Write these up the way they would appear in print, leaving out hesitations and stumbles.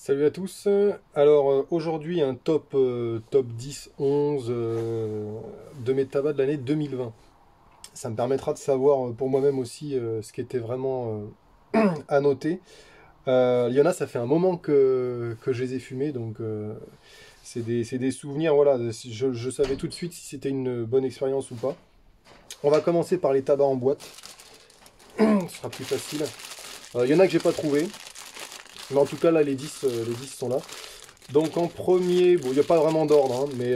Salut à tous. Alors aujourd'hui un top 10, 11 de mes tabacs de l'année 2020. Ça me permettra de savoir pour moi-même aussi ce qui était vraiment à noter. Il y en a, ça fait un moment que je les ai fumés, donc c'est des souvenirs. Voilà, je savais tout de suite si c'était une bonne expérience ou pas. On va commencer par les tabacs en boîte, ce sera plus facile. Il y en a que j'ai pas trouvé, mais en tout cas là les dix sont là. Donc en premier, bon, il n'y a pas vraiment d'ordre, hein, mais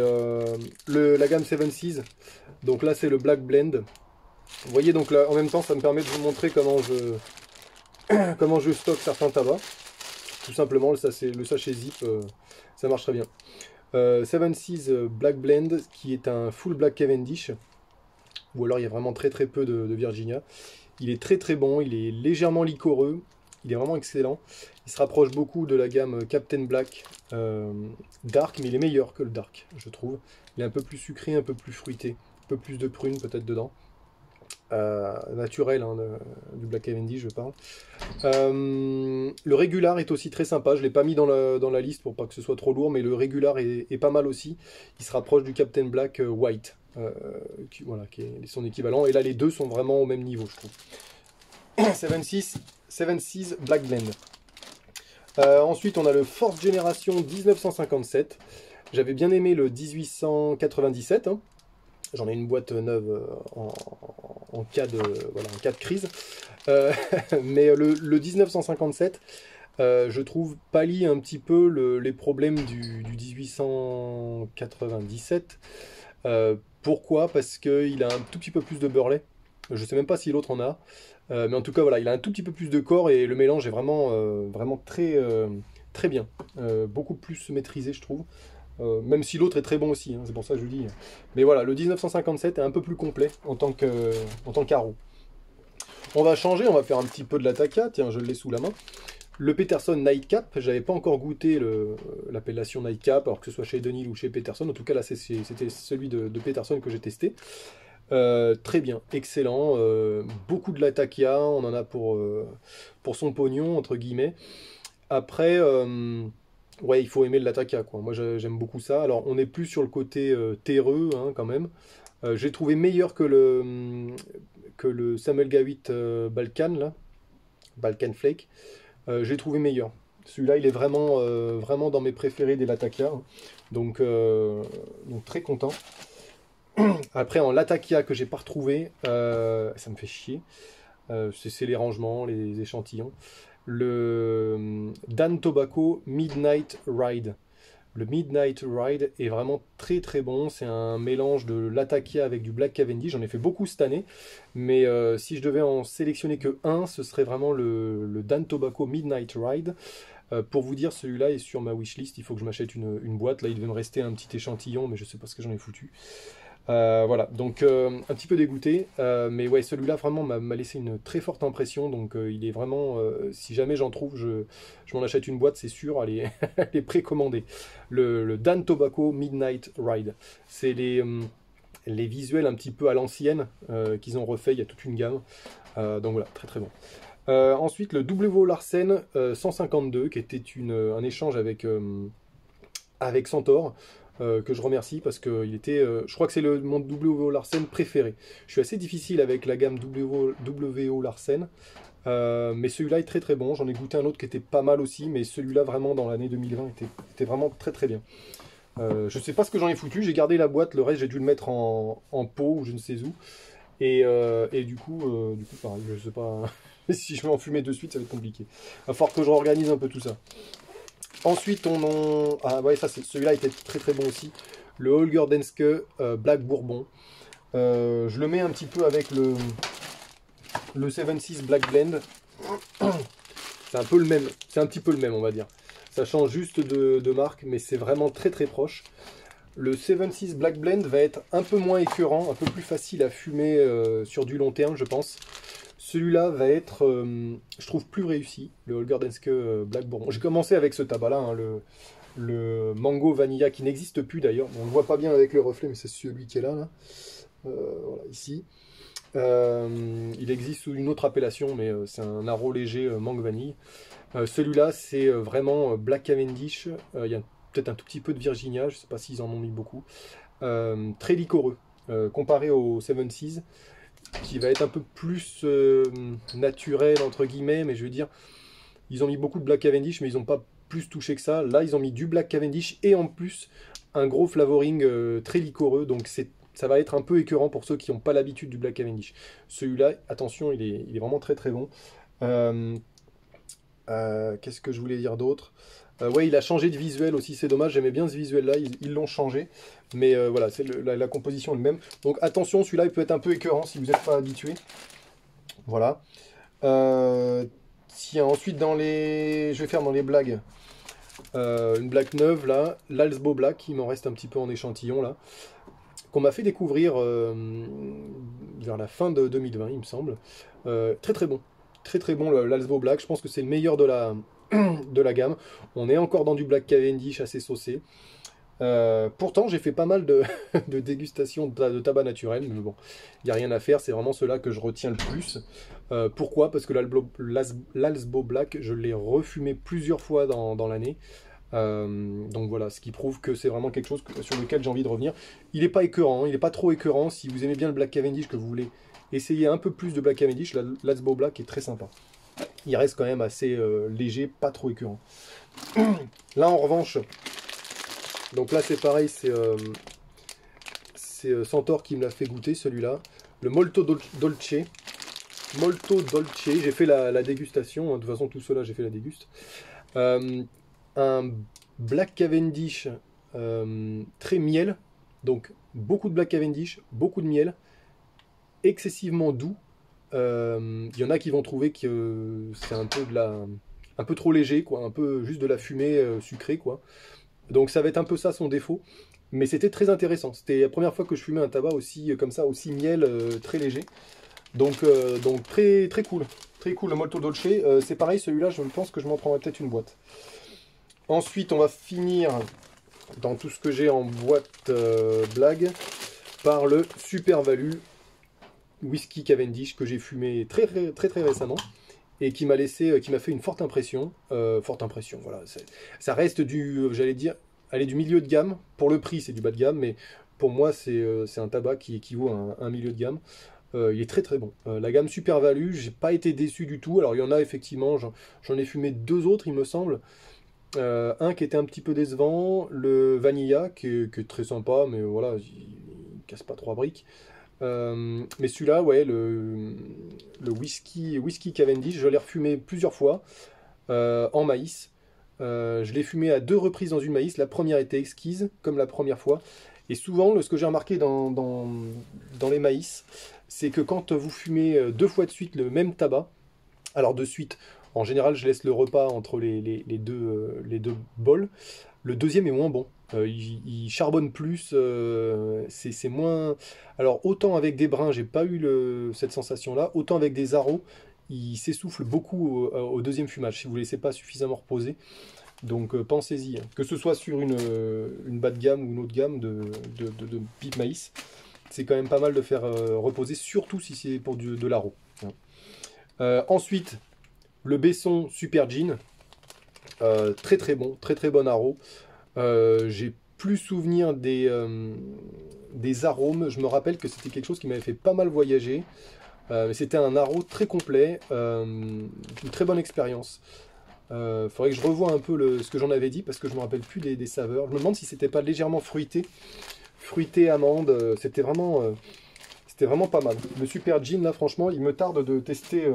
la gamme Seven Seas. Donc là, c'est le Black Blend. Vous voyez, donc là, en même temps, ça me permet de vous montrer comment je stocke certains tabacs. Tout simplement, le sachet zip, ça marche très bien. Seven Seas Black Blend, qui est un full Black Cavendish. Ou alors, il y a vraiment très très peu de Virginia. Il est très très bon, il est légèrement liquoreux. Il est vraiment excellent. Il se rapproche beaucoup de la gamme Captain Black Dark, mais il est meilleur que le Dark, je trouve. Il est un peu plus sucré, un peu plus fruité, un peu plus de prunes peut-être dedans. Naturel, hein, du Black Cavendish, je parle. Le Regular est aussi très sympa. Je ne l'ai pas mis dans la liste pour pas que ce soit trop lourd, mais le Regular est pas mal aussi. Il se rapproche du Captain Black White, voilà, qui est son équivalent. Et là, les deux sont vraiment au même niveau, je trouve. 7.6 Black Blend. Ensuite, on a le Fourth Generation 1957. J'avais bien aimé le 1897. Hein. J'en ai une boîte neuve en cas de crise. Euh, mais le 1957, je trouve, pallie un petit peu les problèmes du 1897. Pourquoi? Parce qu'il a un tout petit peu plus de beurre lait. Je sais même pas si l'autre en a. Mais en tout cas, voilà, il a un tout petit peu plus de corps et le mélange est vraiment très bien. Beaucoup plus maîtrisé, je trouve. Même si l'autre est très bon aussi, hein, c'est pour ça que je vous dis. Mais voilà, le 1957 est un peu plus complet en tant qu'arrow. On va changer, on va faire un petit peu de l'Ataka. Tiens, je l'ai sous la main. Le Peterson Nightcap, j'avais pas encore goûté l'appellation Nightcap, alors que ce soit chez Dunhill ou chez Peterson. En tout cas, là, c'était celui de Peterson que j'ai testé. Très bien, excellent. Beaucoup de Latakia, on en a pour son pognon, entre guillemets. Après, ouais, il faut aimer le Latakia, quoi. Moi, j'aime beaucoup ça. Alors, on est plus sur le côté terreux, hein, quand même. J'ai trouvé meilleur que le Samuel Gawitt Balkan, là, Balkan Flake. J'ai trouvé meilleur. Celui-là, il est vraiment dans mes préférés des Latakia. Donc très content. Après, en Latakia que j'ai pas retrouvé, ça me fait chier. C'est les rangements, les échantillons. Le Dan Tobacco Midnight Ride. Le Midnight Ride est vraiment très très bon. C'est un mélange de l'Atakia avec du Black Cavendish. J'en ai fait beaucoup cette année. Mais si je devais en sélectionner que un, ce serait vraiment le Dan Tobacco Midnight Ride. Pour vous dire, celui-là est sur ma wishlist. Il faut que je m'achète une boîte. Là, il devait me rester un petit échantillon, mais je sais pas ce que j'en ai foutu. Voilà, donc un petit peu dégoûté, mais ouais, celui-là vraiment m'a laissé une très forte impression, donc il est vraiment, si jamais j'en trouve, je m'en achète une boîte, c'est sûr, elle est précommandée. Le Dan Tobacco Midnight Ride, c'est les visuels un petit peu à l'ancienne qu'ils ont refait, il y a toute une gamme, donc voilà, très très bon. Ensuite, le W.O. Larsen 152, qui était un échange avec Centaure, que je remercie parce que je crois que c'est mon W.O. Larsen préféré. Je suis assez difficile avec la gamme W.O. Larsen, mais celui-là est très très bon. J'en ai goûté un autre qui était pas mal aussi, mais celui-là vraiment dans l'année 2020 était vraiment très très bien. Je sais pas ce que j'en ai foutu, j'ai gardé la boîte, le reste j'ai dû le mettre en pot ou je ne sais où. Et du coup, pareil, je sais pas si je vais en fumer de suite, ça va être compliqué. Il va falloir que je réorganise un peu tout ça. Ensuite, ah ouais, celui-là était très très bon aussi. Le Holger Danske Black Bourbon. Je le mets un petit peu avec le 7.6 Black Blend. C'est un peu le même. C'est un petit peu le même, on va dire. Ça change juste de marque, mais c'est vraiment très très proche. Le 7.6 Black Blend va être un peu moins écœurant, un peu plus facile à fumer sur du long terme, je pense. Celui-là va être, je trouve, plus réussi, le Holger Danske Black Bourbon. J'ai commencé avec ce tabac-là, hein, le Mango Vanilla, qui n'existe plus d'ailleurs. On ne le voit pas bien avec le reflet, mais c'est celui qui est là. Voilà, ici. Il existe sous une autre appellation, mais c'est un arôme léger mangue vanille. Celui-là, c'est vraiment Black Cavendish. Il y a peut-être un tout petit peu de Virginia, je ne sais pas s'ils en ont mis beaucoup. Très liquoreux, comparé au Seven Seas, qui va être un peu plus naturel, entre guillemets, mais je veux dire, ils ont mis beaucoup de Black Cavendish, mais ils n'ont pas plus touché que ça. Là, ils ont mis du Black Cavendish et en plus, un gros flavoring très liquoreux, donc ça va être un peu écœurant pour ceux qui n'ont pas l'habitude du Black Cavendish. Celui-là, attention, il est vraiment très très bon. Euh, Qu'est-ce que je voulais dire d'autre? Ouais, il a changé de visuel aussi, c'est dommage, j'aimais bien ce visuel-là, ils l'ont changé. Mais voilà, c'est la composition est le même. Donc attention, celui-là, il peut être un peu écœurant si vous n'êtes pas habitué. Voilà. Tiens, ensuite, je vais faire dans les blagues. Une blague neuve, là, l'Alsbo Black, il m'en reste un petit peu en échantillon, là, qu'on m'a fait découvrir vers la fin de 2020, il me semble. Très très bon. Très très bon l'Alsbo Black. Je pense que c'est le meilleur de la gamme. On est encore dans du Black Cavendish assez saucé. Pourtant, j'ai fait pas mal de dégustations de tabac naturel, mais bon, il n'y a rien à faire, c'est vraiment ceux-là que je retiens le plus. Pourquoi? Parce que l'Alsbo Black, je l'ai refumé plusieurs fois dans l'année. Donc voilà, ce qui prouve que c'est vraiment quelque chose sur lequel j'ai envie de revenir. Il n'est pas écœurant, il n'est pas trop écœurant. Si vous aimez bien le Black Cavendish, que vous voulez essayer un peu plus de Black Cavendish, l'Alsbo Black est très sympa. Il reste quand même assez léger, pas trop écœurant. Là en revanche, donc là c'est pareil, c'est Centaure qui me l'a fait goûter celui-là. Le Molto Dolce. Molto Dolce, j'ai fait la dégustation, de toute façon tout cela j'ai fait la déguste. Un Black Cavendish très miel, donc beaucoup de Black Cavendish, beaucoup de miel, excessivement doux. Il y en a qui vont trouver que c'est un peu un peu trop léger, quoi, un peu juste de la fumée sucrée, quoi. Donc ça va être un peu ça son défaut, mais c'était très intéressant. C'était la première fois que je fumais un tabac aussi comme ça, aussi miel, très léger. Donc très très cool, très cool le Molto Dolce. C'est pareil, celui-là, je pense que je m'en prendrai peut-être une boîte. Ensuite, on va finir dans tout ce que j'ai en boîte blague par le Super Value Whisky Cavendish que j'ai fumé très très très, très récemment et qui m'a fait une forte impression. Voilà. Ça reste j'allais dire, aller du milieu de gamme. Pour le prix, c'est du bas de gamme, mais pour moi, c'est un tabac qui équivaut à un milieu de gamme. Il est très très bon. La gamme Super Value, j'ai pas été déçu du tout. Alors il y en a effectivement, j'en ai fumé deux autres, il me semble. Un qui était un petit peu décevant, le Vanilla, qui est très sympa, mais voilà, il casse pas trois briques. Mais celui-là, ouais, le whisky Cavendish, je l'ai refumé plusieurs fois en maïs. Je l'ai fumé à deux reprises dans une maïs. La première était exquise, comme la première fois. Et souvent, ce que j'ai remarqué dans les maïs, c'est que quand vous fumez deux fois de suite le même tabac, alors de suite, en général, je laisse le repas entre les deux bols. Le deuxième est moins bon. Il charbonne plus. C'est moins. Alors, autant avec des brins, j'ai pas eu cette sensation-là. Autant avec des arômes, il s'essouffle beaucoup au deuxième fumage si vous ne laissez pas suffisamment reposer. Donc, pensez-y. Que ce soit sur une bas de gamme ou une autre gamme de pipe maïs, c'est quand même pas mal de faire reposer, surtout si c'est pour de l'arôme. Ensuite, le Besson Super Gin, très très bon, très très bon arôme. J'ai plus souvenir des arômes. Je me rappelle que c'était quelque chose qui m'avait fait pas mal voyager. C'était un arôme très complet, une très bonne expérience. Faudrait que je revoie un peu ce que j'en avais dit parce que je me rappelle plus des saveurs. Je me demande si c'était pas légèrement fruité amande. C'était vraiment pas mal. Le Super Gin là, franchement, il me tarde de tester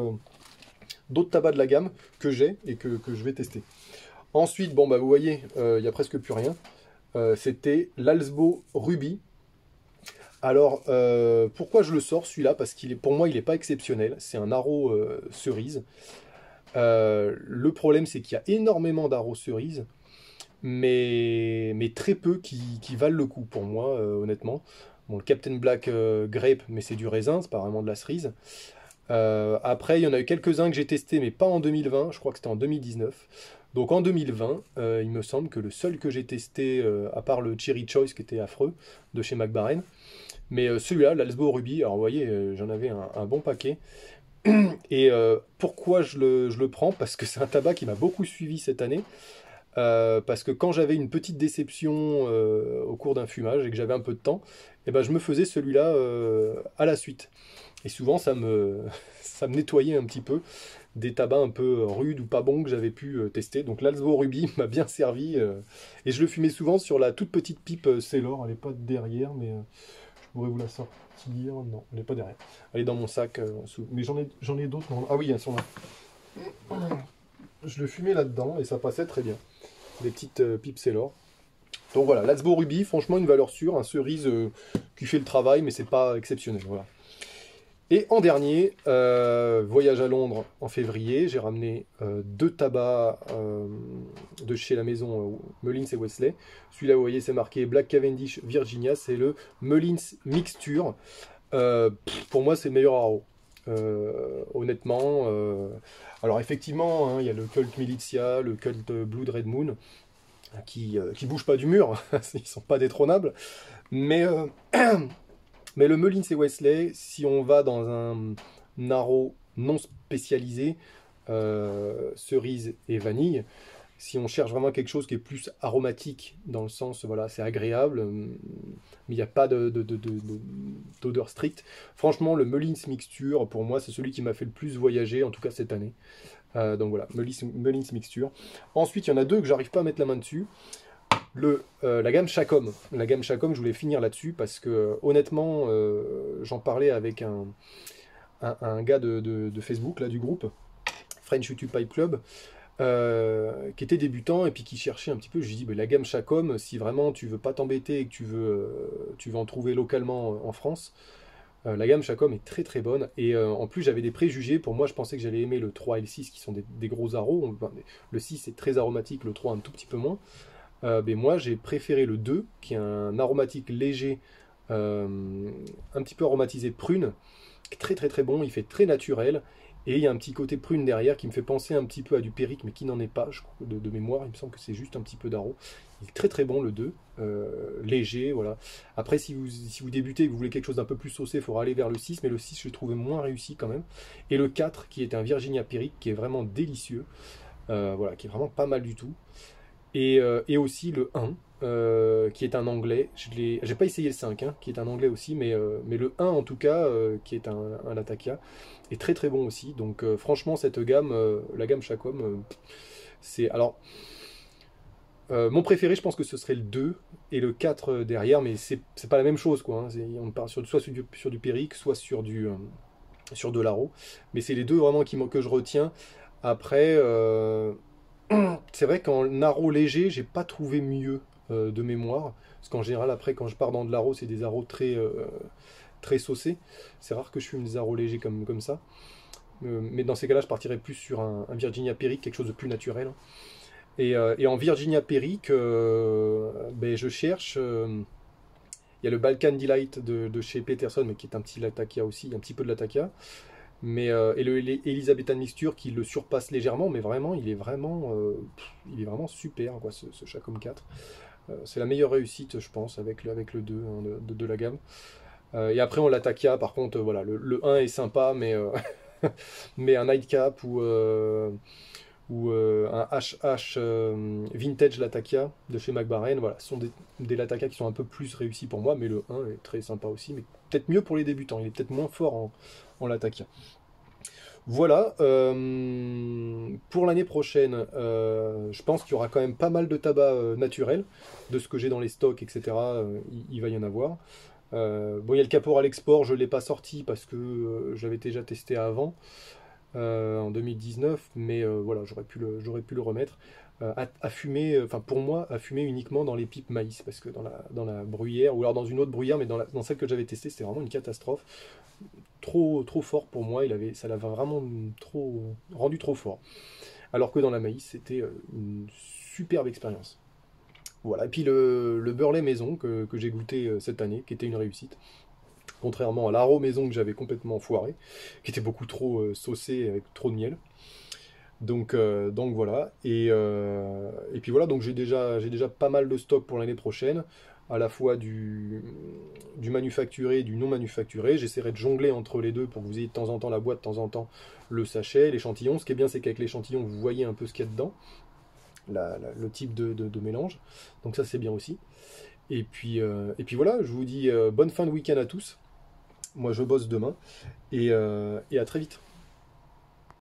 d'autres tabacs de la gamme que j'ai et que je vais tester. Ensuite, bon bah vous voyez, il n'y a presque plus rien. C'était l'Alsbo Ruby. Alors, pourquoi je le sors celui-là? Parce pour moi, il n'est pas exceptionnel. C'est un haro cerise. Le problème, c'est qu'il y a énormément d'haro cerise, mais très peu qui valent le coup pour moi, honnêtement. Bon, le Captain Black Grape, mais c'est du raisin, c'est pas vraiment de la cerise. Après, il y en a eu quelques-uns que j'ai testés, mais pas en 2020, je crois que c'était en 2019. Donc en 2020, il me semble que le seul que j'ai testé, à part le Cherry Choice qui était affreux, de chez McBaren, mais celui-là, l'Alsbo Ruby, alors vous voyez, j'en avais un bon paquet. Et pourquoi je le prends? Parce que c'est un tabac qui m'a beaucoup suivi cette année. Parce que quand j'avais une petite déception au cours d'un fumage et que j'avais un peu de temps, eh ben, je me faisais celui-là à la suite. Et souvent, ça me nettoyait un petit peu des tabacs un peu rudes ou pas bons que j'avais pu tester. Donc l'Alsbo Ruby m'a bien servi. Et je le fumais souvent sur la toute petite pipe Sailor. Elle n'est pas derrière, mais je pourrais vous la sortir. Non, elle n'est pas derrière. Elle est dans mon sac. Mais j'en ai d'autres. Ah oui, elles sont là. Je le fumais là-dedans et ça passait très bien. Des petites pipes Sailor. Donc voilà, l'Alsbo Ruby, franchement une valeur sûre, un cerise qui fait le travail, mais c'est pas exceptionnel. Voilà. Et en dernier, voyage à Londres en février, j'ai ramené deux tabacs de chez la maison Mullins et Wesley. Celui-là, vous voyez, c'est marqué Black Cavendish Virginia, c'est le Mullins Mixture. Pour moi, c'est le meilleur haro. Honnêtement, alors effectivement, hein, il y a le Cult Militia, le Cult Blood Red Moon, qui bougent pas du mur, ils sont pas détrônables, mais mais le Mullins et Wesley, si on va dans un haro non spécialisé, cerise et vanille, si on cherche vraiment quelque chose qui est plus aromatique, dans le sens, voilà, c'est agréable, mais il n'y a pas d'odeur stricte. Franchement, le Mullins Mixture, pour moi, c'est celui qui m'a fait le plus voyager, en tout cas cette année. Donc voilà, Mullins Mixture. Ensuite, il y en a deux que j'arrive pas à mettre la main dessus. La gamme Chacom. La gamme Chacom, je voulais finir là-dessus parce que honnêtement, j'en parlais avec un gars de Facebook, là, du groupe, French YouTube Pipe Club, qui était débutant et puis qui cherchait un petit peu. Je lui dis, bah, la gamme Chacom, si vraiment tu veux pas t'embêter et que tu veux en trouver localement en France, la gamme Chacom est très très bonne. Et en plus, j'avais des préjugés. Pour moi, je pensais que j'allais aimer le 3 et le 6 qui sont des gros aros. Le 6 est très aromatique, le 3 un tout petit peu moins. Mais moi, j'ai préféré le 2, qui est un aromatique léger, un petit peu aromatisé prune, qui est très très très bon, il fait très naturel, et il y a un petit côté prune derrière qui me fait penser un petit peu à du Périque, mais qui n'en est pas, je crois, de mémoire, il me semble que c'est juste un petit peu d'aro. Il est très très bon le 2, léger, voilà. Après, si vous débutez et que vous voulez quelque chose d'un peu plus saucé, il faudra aller vers le 6, mais le 6, je l'ai trouvé moins réussi quand même. Et le 4, qui est un Virginia Périque, qui est vraiment délicieux, voilà, qui est vraiment pas mal du tout. Et aussi le 1, qui est un anglais. J'ai pas essayé le 5, hein, qui est un anglais aussi, mais le 1 en tout cas, qui est un Latakia, est très très bon aussi. Donc franchement, cette gamme, la gamme Chacom, c'est... Alors, mon préféré, je pense que ce serait le 2 et le 4 derrière, mais c'est pas la même chose, quoi. Hein. On part soit sur du Périque, soit sur de l'Aro. Mais c'est les deux vraiment que je retiens. Après... c'est vrai qu'en aro léger, j'ai pas trouvé mieux de mémoire. Parce qu'en général, après, quand je pars dans de l'aro, c'est des aros très saucés. C'est rare que je fume des aros légers comme ça. Mais dans ces cas-là, je partirais plus sur un Virginia Périque, quelque chose de plus naturel. Et en Virginia Périque, ben, je cherche. Il y a le Balkan Delight de chez Peterson, mais qui est un petit Latakia aussi, un petit peu de Latakia. Et le Elisabethan Mixture qui le surpasse légèrement, mais vraiment, il est vraiment super, quoi, ce Chacom 4. C'est la meilleure réussite, je pense, avec le 2 hein, de la gamme. Et après, on l'Atakia, par contre, voilà, le 1 est sympa, mais un Nightcap ou un HH Vintage Latakia de chez McBaren, voilà, ce sont des Latakia qui sont un peu plus réussis pour moi, mais le 1 est très sympa aussi, mais peut-être mieux pour les débutants, il est peut-être moins fort en Latakia. Voilà, pour l'année prochaine, je pense qu'il y aura quand même pas mal de tabac naturel, de ce que j'ai dans les stocks, etc. Il va y en avoir. Bon, il y a le Caporal Export, je ne l'ai pas sorti parce que je l'avais déjà testé avant, en 2019, mais voilà, j'aurais pu le remettre. À fumer, enfin pour moi, à fumer uniquement dans les pipes maïs, parce que dans la bruyère, ou alors dans une autre bruyère, mais dans celle que j'avais testée, c'était vraiment une catastrophe. Trop fort pour moi, ça l'avait vraiment rendu trop fort. Alors que dans la maïs, c'était une superbe expérience. Voilà, et puis le Burley maison que j'ai goûté cette année, qui était une réussite. Contrairement à l'Aro maison que j'avais complètement foiré, qui était beaucoup trop saucé avec trop de miel. Donc voilà, et puis voilà, donc j'ai déjà pas mal de stock pour l'année prochaine. à la fois du manufacturé et du non manufacturé. J'essaierai de jongler entre les deux pour que vous ayez de temps en temps la boîte, de temps en temps le sachet, l'échantillon. Ce qui est bien, c'est qu'avec l'échantillon, vous voyez un peu ce qu'il y a dedans, le type de mélange. Donc ça, c'est bien aussi. Et puis voilà, je vous dis bonne fin de week-end à tous. Moi, je bosse demain et à très vite.